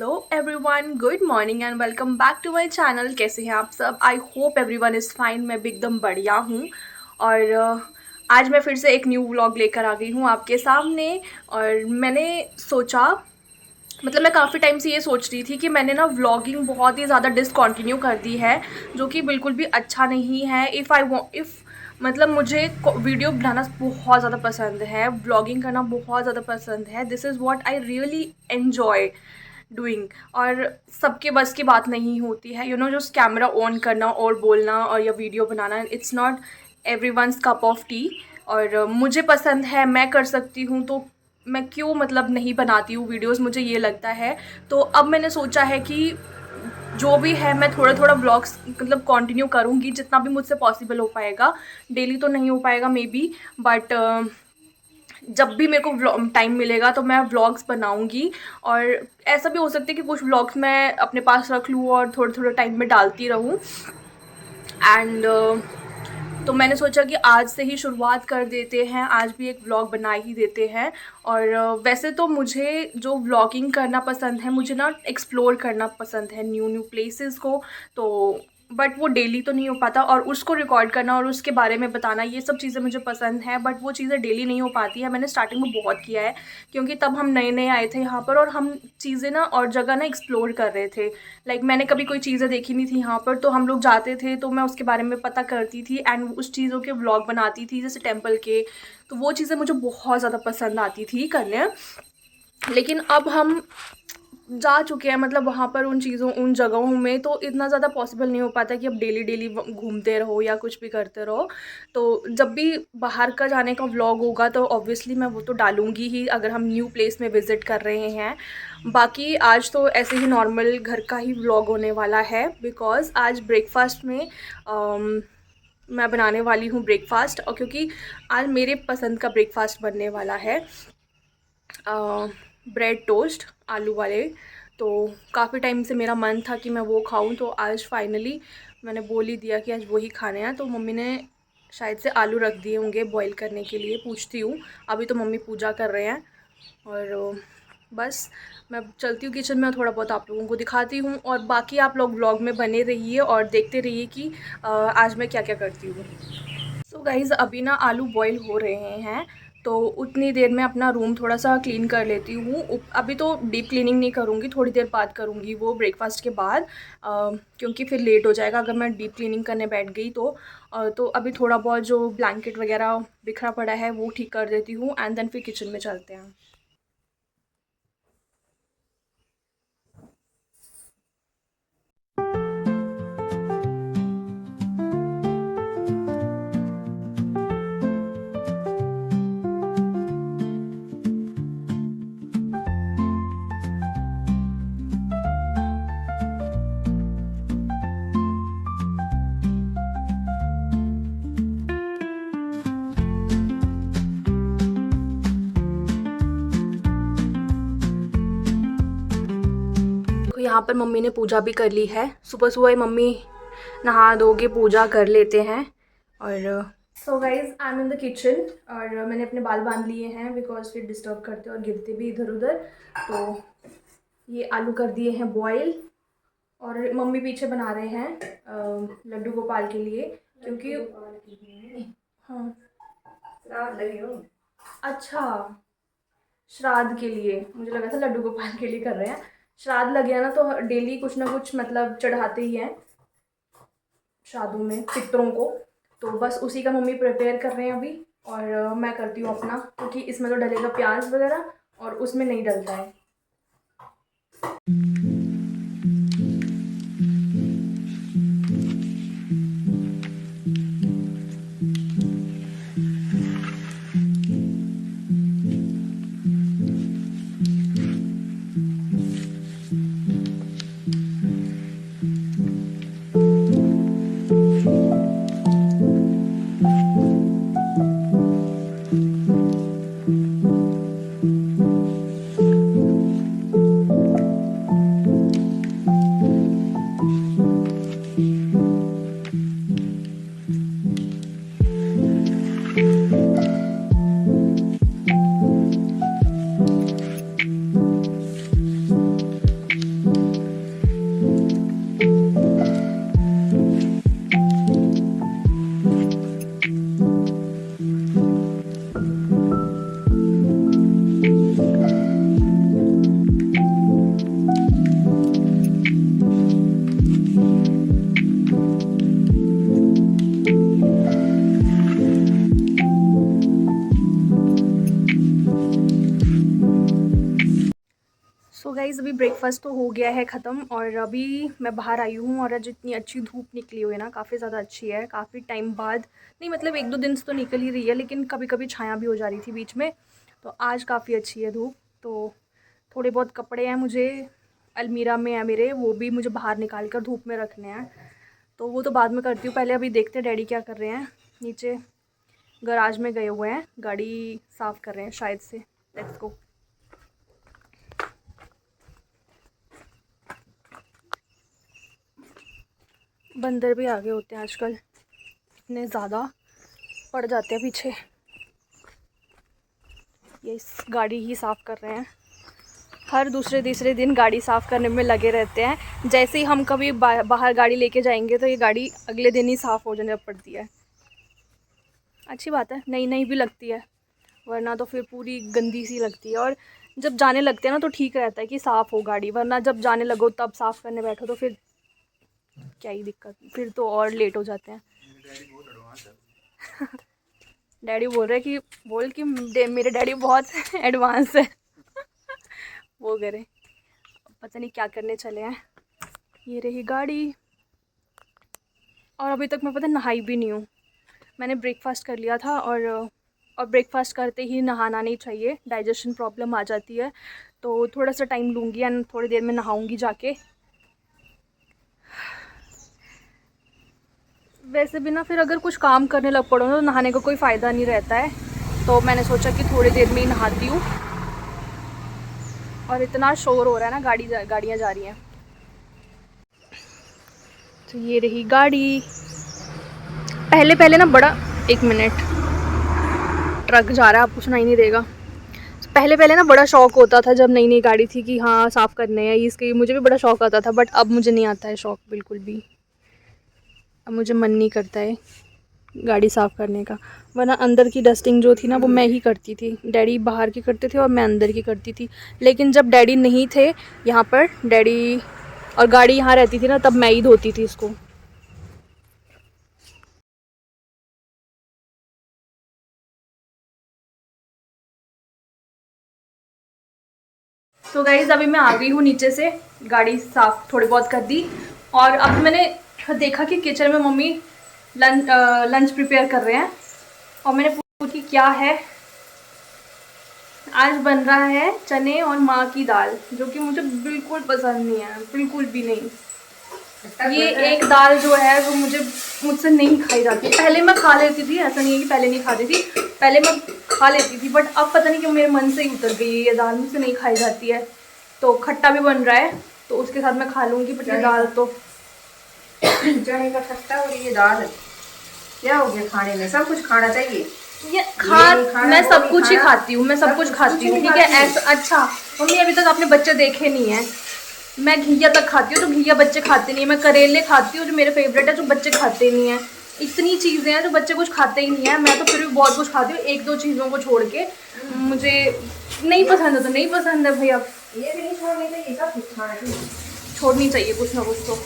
Hello everyone, good morning and welcome back to my channel. कैसे हैं आप सब? I hope everyone is fine. मैं भी एकदम बढ़िया हूँ। और आज मैं फिर से एक न्यू व्लॉग लेकर आ गई हूँ आपके सामने। और मैंने सोचा, मतलब मैं काफ़ी टाइम से ये सोच रही थी कि मैंने ना व्लॉगिंग बहुत ही ज़्यादा डिसकंटिन्यू कर दी है, जो कि बिल्कुल भी अच्छा नहीं है। इफ़ मतलब मुझे वीडियो बनाना बहुत ज़्यादा पसंद है, व्लॉगिंग करना बहुत ज़्यादा पसंद है। This is what I really enjoy doing. और सबके बस की बात नहीं होती है, जो कैमरा ऑन करना और बोलना और या video banana, it's not everyone's cup of T. और मुझे पसंद है, मैं कर सकती हूँ, तो मैं क्यों मतलब नहीं बनाती हूँ वीडियोस, मुझे ये लगता है। तो अब मैंने सोचा है कि जो भी है मैं थोड़ा थोड़ा ब्लॉग्स मतलब कंटिन्यू करूँगी, जितना भी मुझसे पॉसिबल हो पाएगा। डेली तो नहीं हो पाएगा मे बी, बट जब भी मेरे को टाइम मिलेगा तो मैं व्लॉग्स बनाऊंगी। और ऐसा भी हो सकता है कि कुछ व्लॉग्स मैं अपने पास रख लूँ और थोड़े थोड़े टाइम में डालती रहूँ। एंड तो मैंने सोचा कि आज से ही शुरुआत कर देते हैं, आज भी एक व्लॉग बना ही देते हैं। और वैसे तो मुझे जो व्लॉगिंग करना पसंद है, मुझे ना एक्सप्लोर करना पसंद है न्यू न्यू प्लेसेस को। तो बट वो डेली तो नहीं हो पाता, और उसको रिकॉर्ड करना और उसके बारे में बताना, ये सब चीज़ें मुझे पसंद है, बट वो चीज़ें डेली नहीं हो पाती है। मैंने स्टार्टिंग में बहुत किया है, क्योंकि तब हम नए नए आए थे यहाँ पर और हम चीज़ें ना और जगह ना एक्सप्लोर कर रहे थे। लाइक मैंने कभी कोई चीज़ें देखी नहीं थी यहाँ पर, तो हम लोग जाते थे तो मैं उसके बारे में पता करती थी एंड उस चीज़ों के व्लॉग बनाती थी, जैसे टेम्पल के। तो वो चीज़ें मुझे बहुत ज़्यादा पसंद आती थी करने। लेकिन अब हम जा चुके हैं, मतलब वहाँ पर उन चीज़ों उन जगहों में, तो इतना ज़्यादा पॉसिबल नहीं हो पाता कि अब डेली डेली घूमते रहो या कुछ भी करते रहो। तो जब भी बाहर का जाने का व्लॉग होगा तो ऑब्वियसली मैं वो तो डालूँगी ही, अगर हम न्यू प्लेस में विज़िट कर रहे हैं। बाकी आज तो ऐसे ही नॉर्मल घर का ही व्लॉग होने वाला है, बिकॉज़ आज ब्रेकफास्ट में मैं बनाने वाली हूँ ब्रेकफास्ट। और क्योंकि आज मेरे पसंद का ब्रेकफास्ट बनने वाला है, ब्रेड टोस्ट आलू वाले। तो काफ़ी टाइम से मेरा मन था कि मैं वो खाऊं, तो आज फाइनली मैंने बोल ही दिया कि आज वही खाने हैं। तो मम्मी ने शायद से आलू रख दिए होंगे बॉईल करने के लिए, पूछती हूँ। अभी तो मम्मी पूजा कर रहे हैं। और बस मैं चलती हूँ किचन में, थोड़ा बहुत आप लोगों को दिखाती हूँ, और बाकी आप लोग व्लॉग में बने रहिए और देखते रहिए कि आज मैं क्या क्या करती हूँ। सो गाइज़, अभी ना आलू बॉईल हो रहे हैं, तो उतनी देर में अपना रूम थोड़ा सा क्लीन कर लेती हूँ। अभी तो डीप क्लीनिंग नहीं करूँगी, थोड़ी देर बाद करूँगी वो ब्रेकफास्ट के बाद, क्योंकि फिर लेट हो जाएगा अगर मैं डीप क्लीनिंग करने बैठ गई तो। तो अभी थोड़ा बहुत जो ब्लैंकेट वगैरह बिखरा पड़ा है वो ठीक कर देती हूँ, एंड देन फिर किचन में चलते हैं। तो यहाँ पर मम्मी ने पूजा भी कर ली है। सुबह सुबह ही मम्मी नहा धोके पूजा कर लेते हैं। और so guys, I am in the kitchen, और मैंने अपने बाल बांध लिए हैं बिकॉज फिर डिस्टर्ब करते और गिरते भी इधर उधर। तो ये आलू कर दिए हैं बॉयल, और मम्मी पीछे बना रहे हैं लड्डू गोपाल के लिए, क्योंकि हाँ। अच्छा, श्राद्ध के लिए, मुझे लगा था लड्डू गोपाल के लिए कर रहे हैं। श्राद्ध लग गया ना तो डेली कुछ ना कुछ मतलब चढ़ाते ही हैं श्राद्धों में पितरों को। तो बस उसी का मम्मी प्रिपेयर कर रहे हैं अभी। और मैं करती हूँ अपना, क्योंकि इसमें तो डलेगा प्याज वगैरह और उसमें नहीं डलता है। गाइस अभी ब्रेकफास्ट तो हो गया है ख़त्म और अभी मैं बाहर आई हूँ और आज इतनी अच्छी धूप निकली हुई है ना, काफ़ी ज़्यादा अच्छी है। काफ़ी टाइम बाद, नहीं मतलब 1-2 दिन से तो निकल ही रही है, लेकिन कभी कभी छाया भी हो जा रही थी बीच में। तो आज काफ़ी अच्छी है धूप। तो थोड़े बहुत कपड़े हैं मुझे, अलमीरा में है मेरे, वो भी मुझे बाहर निकाल कर धूप में रखने हैं। तो वो तो बाद में करती हूँ, पहले अभी देखते हैं डैडी क्या कर रहे हैं। नीचे गराज में गए हुए हैं, गाड़ी साफ़ कर रहे हैं शायद से। Let's go. बंदर भी आगे होते हैं आजकल, इतने ज़्यादा पड़ जाते हैं पीछे। ये इस गाड़ी ही साफ़ कर रहे हैं, हर दूसरे तीसरे दिन गाड़ी साफ़ करने में लगे रहते हैं। जैसे ही हम कभी बाहर गाड़ी लेके जाएंगे तो ये गाड़ी अगले दिन ही साफ़ हो जाने पड़ती है। अच्छी बात है, नई नई भी लगती है, वरना तो फिर पूरी गंदी सी लगती है। और जब जाने लगते हैं ना तो ठीक रहता है कि साफ़ हो गाड़ी, वरना जब जाने लगो तब साफ़ करने बैठो तो फिर क्या ही दिक्कत, फिर तो और लेट हो जाते हैं। डैडी बोल रहे कि मेरे डैडी बहुत एडवांस है। वो करें, पता नहीं क्या करने चले हैं। ये रही गाड़ी। और अभी तक मैं पता नहाई भी नहीं हूँ। मैंने ब्रेकफास्ट कर लिया था और ब्रेकफास्ट करते ही नहाना नहीं चाहिए, डाइजेशन प्रॉब्लम आ जाती है। तो थोड़ा सा टाइम लूँगी एंड थोड़ी देर में नहाऊँगी जाके। वैसे भी ना फिर अगर कुछ काम करने लग पड़ो ना तो नहाने का कोई फ़ायदा नहीं रहता है। तो मैंने सोचा कि थोड़ी देर में ही नहाती हूँ। और इतना शोर हो रहा है ना, गाड़ियाँ जा रही हैं। तो ये रही गाड़ी। पहले पहले ना बड़ा, 1 मिनट, ट्रक जा रहा है, आपको सुनाई नहीं देगा। पहले पहले ना बड़ा शौक होता था जब नई नई गाड़ी थी कि हाँ साफ़ करने हैं इसके, मुझे भी बड़ा शौक आता था। बट अब मुझे नहीं आता है शौक बिल्कुल भी। अब मुझे मन नहीं करता है गाड़ी साफ़ करने का। वरना अंदर की डस्टिंग जो थी ना वो मैं ही करती थी, डैडी बाहर की करते थे और मैं अंदर की करती थी। लेकिन जब डैडी नहीं थे यहाँ पर, डैडी और गाड़ी यहाँ रहती थी ना, तब मैं ही धोती थी इसको। तो गाइज़ अभी मैं आ गई हूँ नीचे से, गाड़ी साफ़ थोड़ी बहुत कर दी। और अब मैंने देखा कि किचन में मम्मी लंच प्रिपेयर कर रहे हैं। और मैंने पूछी क्या है। आज बन रहा है चने और माँ की दाल, जो कि मुझे बिल्कुल पसंद नहीं है, बिल्कुल भी नहीं। ये एक दाल जो है वो मुझसे नहीं खाई जाती। पहले मैं खा लेती थी, ऐसा नहीं है कि पहले नहीं खाती थी, पहले मैं खा लेती थी। बट अब पता नहीं क्यों मेरे मन से ही उतर गई है, ये दाल मुझसे नहीं खाई जाती है। तो खट्टा भी बन रहा है तो उसके साथ मैं खा लूँगी, बट ये दाल तो चने का खट्टा और ये दाल क्या हो गया? खाने में सब कुछ खाना चाहिए। ये मैं सब कुछ ही खाती हूँ, मैं सब कुछ खाती हूँ, ठीक है ऐसा। अच्छा मम्मी, अभी तक आपने बच्चे देखे नहीं है। मैं घिया तक खाती हूँ, तो घिया बच्चे खाते नहीं है। मैं करेले खाती हूँ जो मेरे फेवरेट है, जो बच्चे खाते नहीं है। इतनी चीज़ें हैं जो बच्चे कुछ खाते ही नहीं है। मैं तो फिर भी बहुत कुछ खाती हूँ, 1-2 चीज़ों को छोड़ के। मुझे नहीं पसंद है तो नहीं पसंद है भाई। अब ये भी नहीं छोड़नी चाहिए, सब कुछ खाना चाहिए। छोड़नी चाहिए कुछ ना कुछ, तो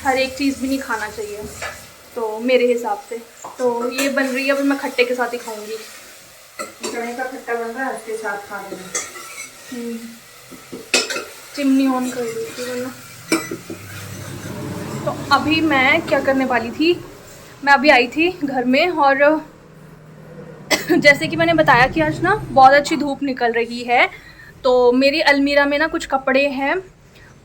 हर एक चीज़ भी नहीं खाना चाहिए तो मेरे हिसाब से। तो ये बन रही है, अभी मैं खट्टे के साथ ही खाऊंगी। चने का खट्टा बन रहा है, उसके साथ खा लेना। चिमनी ऑन कर दी थी वरना। तो अभी मैं क्या करने वाली थी, मैं अभी आई थी घर में और जैसे कि मैंने बताया कि आज ना बहुत अच्छी धूप निकल रही है। तो मेरी अलमीरा में ना कुछ कपड़े हैं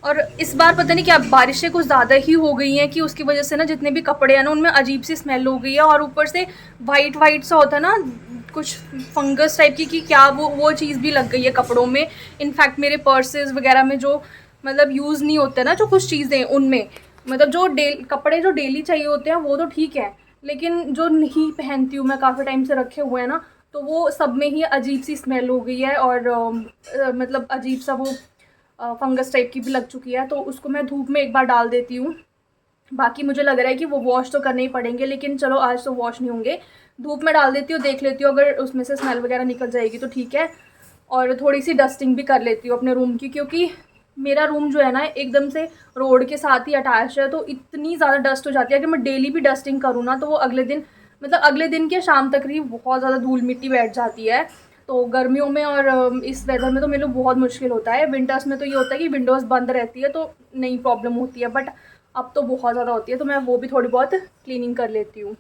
और इस बार पता नहीं क्या बारिशें कुछ ज़्यादा ही हो गई हैं कि उसकी वजह से ना जितने भी कपड़े हैं ना उनमें अजीब सी स्मेल हो गई है। और ऊपर से वाइट वाइट सा होता है ना, कुछ फंगस टाइप की कि क्या, वो चीज़ भी लग गई है कपड़ों में। इनफैक्ट मेरे पर्सेस वगैरह में जो मतलब यूज़ नहीं होते ना जो कुछ चीज़ें, उनमें मतलब जो कपड़े जो डेली चाहिए होते हैं वो तो ठीक है, लेकिन जो नहीं पहनती हूँ मैं, काफ़ी टाइम से रखे हुए हैं ना, तो वो सब में ही अजीब सी स्मेल हो गई है। और मतलब अजीब सा वो फंगस टाइप की भी लग चुकी है। तो उसको मैं धूप में एक बार डाल देती हूँ। बाकी मुझे लग रहा है कि वो वॉश तो करने ही पड़ेंगे, लेकिन चलो आज तो वॉश नहीं होंगे। धूप में डाल देती हूँ, देख लेती हूँ अगर उसमें से स्मेल वगैरह निकल जाएगी तो ठीक है। और थोड़ी सी डस्टिंग भी कर लेती हूँ अपने रूम की, क्योंकि मेरा रूम जो है ना एकदम से रोड के साथ ही अटैच है। तो इतनी ज़्यादा डस्ट हो जाती है कि मैं डेली भी डस्टिंग करूँ ना तो वो अगले दिन, मतलब अगले दिन के शाम तक ही बहुत ज़्यादा धूल मिट्टी बैठ जाती है। तो गर्मियों में और इस वेदर में तो मेरे लिए बहुत मुश्किल होता है। विंटर्स में तो ये होता है कि विंडोज़ बंद रहती है तो नहीं प्रॉब्लम होती है, बट अब तो बहुत ज़्यादा होती है, तो मैं वो भी थोड़ी बहुत क्लीनिंग कर लेती हूँ।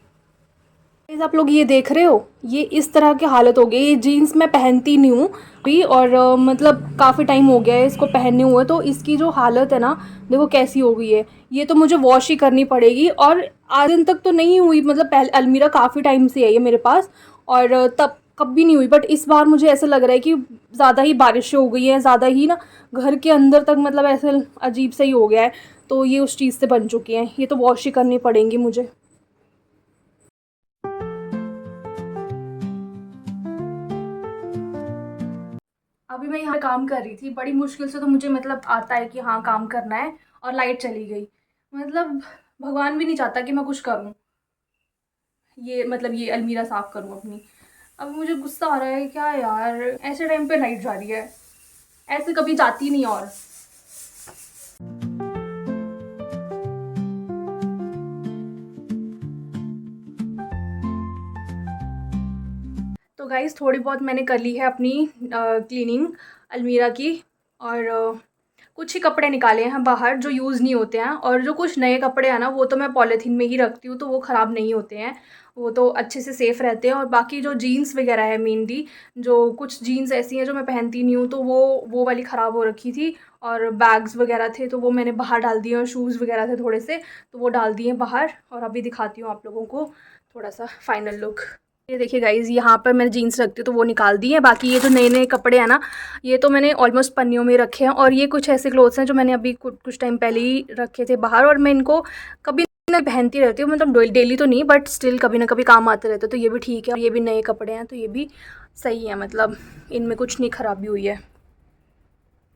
गाइस आप लोग ये देख रहे हो, ये इस तरह की हालत हो गई। ये जीन्स मैं पहनती नहीं हूँ भी, और मतलब काफ़ी टाइम हो गया है इसको पहने हुए, तो इसकी जो हालत है ना, देखो कैसी हो गई है। ये तो मुझे वॉश ही करनी पड़ेगी, और आज दिन तक तो नहीं हुई, मतलब पहले अलमीरा काफ़ी टाइम से है ये मेरे पास, और तब कभी नहीं हुई, बट इस बार मुझे ऐसा लग रहा है कि ज़्यादा ही बारिशें हो गई हैं, ज़्यादा ही ना घर के अंदर तक, मतलब ऐसे अजीब सा ही हो गया है। तो ये उस चीज़ से बन चुकी हैं, ये तो वॉश ही करनी पड़ेंगी मुझे। अभी मैं यहाँ काम कर रही थी, बड़ी मुश्किल से तो मुझे मतलब आता है कि हाँ काम करना है, और लाइट चली गई। मतलब भगवान भी नहीं चाहता कि मैं कुछ करूँ, ये मतलब ये अलमीरा साफ़ करूँ अपनी। अब मुझे गुस्सा आ रहा है, क्या यार ऐसे टाइम पे लाइट जा रही है, ऐसे कभी जाती नहीं। और तो गाइज़ थोड़ी बहुत मैंने कर ली है अपनी क्लीनिंग अलमीरा की, और कुछ ही कपड़े निकाले हैं बाहर जो यूज़ नहीं होते हैं, और जो कुछ नए कपड़े हैं ना वो तो मैं पॉलीथीन में ही रखती हूँ, तो वो ख़राब नहीं होते हैं, वो तो अच्छे से सेफ़ रहते हैं। और बाकी जो जीन्स वगैरह है मेनली, जो कुछ जीन्स ऐसी हैं जो मैं पहनती नहीं हूँ, तो वो वाली ख़राब हो रखी थी, और बैग्स वगैरह थे तो वो मैंने बाहर डाल दिए, और शूज़ वगैरह थे थोड़े से, तो वो डाल दिए बाहर। और अभी दिखाती हूँ आप लोगों को थोड़ा सा फाइनल लुक। ये देखिए गाइज़, यहाँ पर मैंने जीन्स रखती हूँ तो वो निकाल दी है। बाकी ये जो नए नए कपड़े हैं ना, ये तो मैंने ऑलमोस्ट पन्नियों में रखे हैं, और ये कुछ ऐसे क्लोथ्स हैं जो मैंने अभी कुछ टाइम पहले ही रखे थे बाहर, और मैं इनको कभी ना पहनती रहती हूँ, मतलब डेली तो नहीं, बट स्टिल कभी ना कभी काम आते रहते हैं, तो ये भी ठीक है। और ये भी नए कपड़े हैं तो ये भी सही है, मतलब इनमें कुछ नहीं ख़राबी हुई है।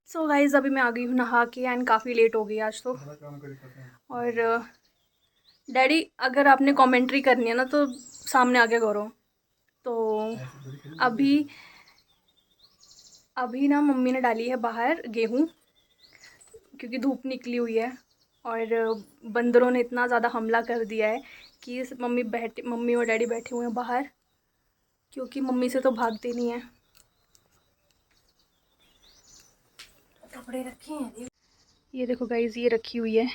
सो गाइज़ अभी मैं आ गई हूँ नहा के, एंड काफ़ी लेट हो गई आज तो। और डैडी अगर आपने कमेंट्री करनी है ना तो सामने आके करो। तो अभी अभी ना मम्मी ने डाली है बाहर गेहूँ, क्योंकि धूप निकली हुई है, और बंदरों ने इतना ज़्यादा हमला कर दिया है कि मम्मी और डैडी बैठे हुए हैं बाहर, क्योंकि मम्मी से तो भागते नहीं हैं। कपड़े रखे हैं, ये देखो गाइज़, ये रखी हुई है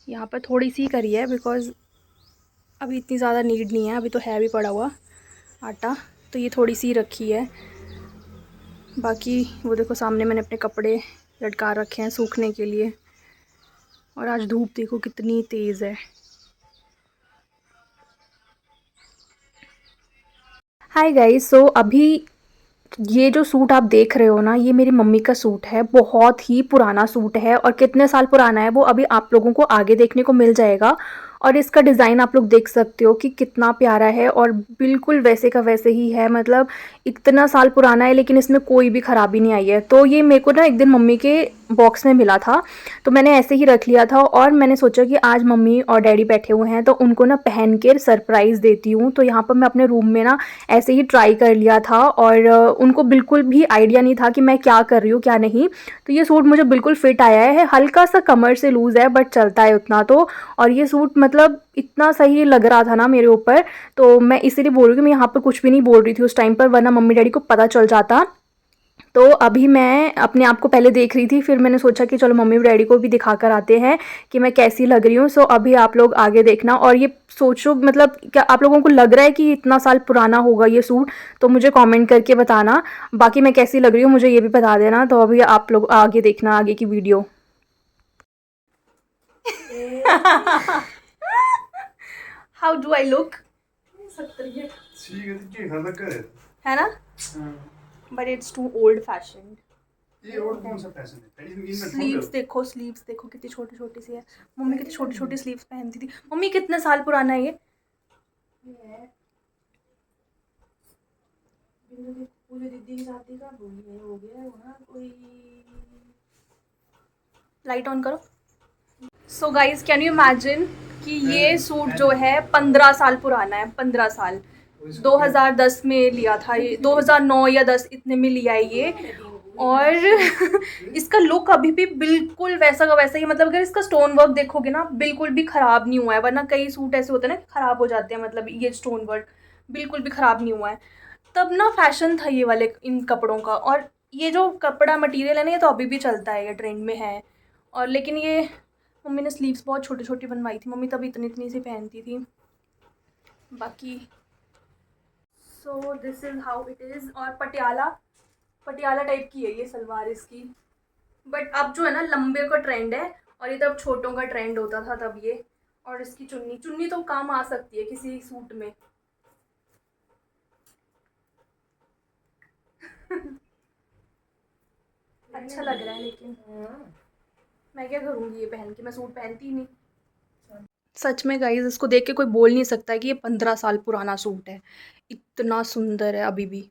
यहाँ पर, थोड़ी सी करी है बिकॉज़ अभी इतनी ज़्यादा नीड नहीं है, अभी तो है भी पड़ा हुआ आटा, तो ये थोड़ी सी रखी है। बाकी वो देखो सामने मैंने अपने कपड़े लटका रखे हैं सूखने के लिए, और आज धूप देखो कितनी तेज़ है। हाय गाइस, सो अभी ये जो सूट आप देख रहे हो ना, ये मेरी मम्मी का सूट है, बहुत ही पुराना सूट है, और कितने साल पुराना है वो अभी आप लोगों को आगे देखने को मिल जाएगा। और इसका डिज़ाइन आप लोग देख सकते हो कि कितना प्यारा है, और बिल्कुल वैसे का वैसे ही है, मतलब इतना साल पुराना है लेकिन इसमें कोई भी ख़राबी नहीं आई है। तो ये मेरे को ना एक दिन मम्मी के बॉक्स में मिला था, तो मैंने ऐसे ही रख लिया था, और मैंने सोचा कि आज मम्मी और डैडी बैठे हुए हैं तो उनको ना पहन के सरप्राइज़ देती हूँ। तो यहाँ पर मैं अपने रूम में ना ऐसे ही ट्राई कर लिया था, और उनको बिल्कुल भी आइडिया नहीं था कि मैं क्या कर रही हूँ क्या नहीं। तो ये सूट मुझे बिल्कुल फिट आया है, हल्का सा कमर से लूज़ है बट चलता है उतना तो। और ये सूट मतलब इतना सही लग रहा था ना मेरे ऊपर, तो मैं इसीलिए बोल रही हूँ कि मैं यहाँ पर कुछ भी नहीं बोल रही थी उस टाइम पर, वरना मम्मी डैडी को पता चल जाता। तो अभी मैं अपने आप को पहले देख रही थी, फिर मैंने सोचा कि चलो मम्मी डैडी को भी दिखा कर आते हैं कि मैं कैसी लग रही हूँ। सो अभी आप लोग आगे देखना, और ये सोचो मतलब क्या आप लोगों को लग रहा है कि इतना साल पुराना होगा ये सूट, तो मुझे कमेंट करके बताना। बाकी मैं कैसी लग रही हूँ मुझे ये भी बता देना। तो अभी आप लोग आगे देखना आगे की video. How do I look? है ना, but it's too old fashion. ये और कौन सा फैशन है? पहले तो इनमें स्लीव्स देखो कितनी छोटी छोटी सी है। मम्मी कितनी छोटी छोटी स्लीव्स पहनती थी। मम्मी कितने साल पुराना है ये? पूरी दीदी की शादी का हो गया है ना कोई। लाइट ऑन करो। So guys can you imagine कि ये सूट जो है 15 साल पुराना है, 15 साल। 2010 में लिया था ये, 2009 या 10 इतने में लिया है ये। और इसका लुक अभी भी बिल्कुल वैसा का वैसा ही, मतलब अगर इसका स्टोन वर्क देखोगे ना बिल्कुल भी ख़राब नहीं हुआ है, वरना कई सूट ऐसे होते हैं ना ख़राब हो जाते हैं, मतलब ये स्टोन वर्क बिल्कुल भी ख़राब नहीं हुआ है। तब ना फैशन था ये वाले इन कपड़ों का, और ये जो कपड़ा मटेरियल है ना ये तो अभी भी चलता है, ये ट्रेंड में है। और लेकिन ये मम्मी ने स्लीव्स बहुत छोटी छोटी बनवाई थी, मम्मी तब इतनी इतनी सी पहनती थी। बाकी so this is how it is. और पटियाला पटियाला टाइप की है ये सलवार इसकी। बट अब जो है ना लंबे का ट्रेंड है, और ये तब छोटों का ट्रेंड होता था तब ये। और इसकी चुन्नी चुन्नी तो काम आ सकती है किसी सूट में। अच्छा लग रहा है लेकिन मैं क्या करूँगी ये पहन के, मैं सूट पहनती ही नहीं। सच में गाइस इसको देख के कोई बोल नहीं सकता कि ये 15 साल पुराना सूट है, इतना सुंदर है अभी भी।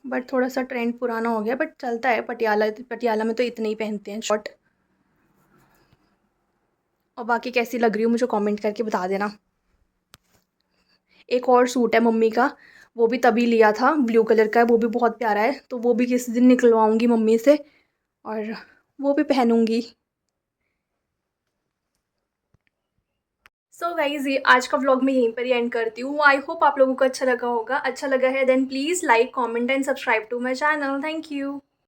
बट थोड़ा सा ट्रेंड पुराना हो गया, बट चलता है। पटियाला पटियाला में तो इतने ही पहनते हैं शॉर्ट। और बाकी कैसी लग रही हो मुझे कमेंट करके बता देना। एक और सूट है मम्मी का, वो भी तभी लिया था, ब्लू कलर का है, वो भी बहुत प्यारा है, तो वो भी किसी दिन निकलवाऊंगी मम्मी से और वो भी पहनूंगी। सो गाइज ये आज का व्लॉग मैं यहीं पर ही एंड करती हूँ। आई होप आप लोगों को अच्छा लगा होगा। अच्छा लगा है then please like comment and subscribe to my channel. Thank you.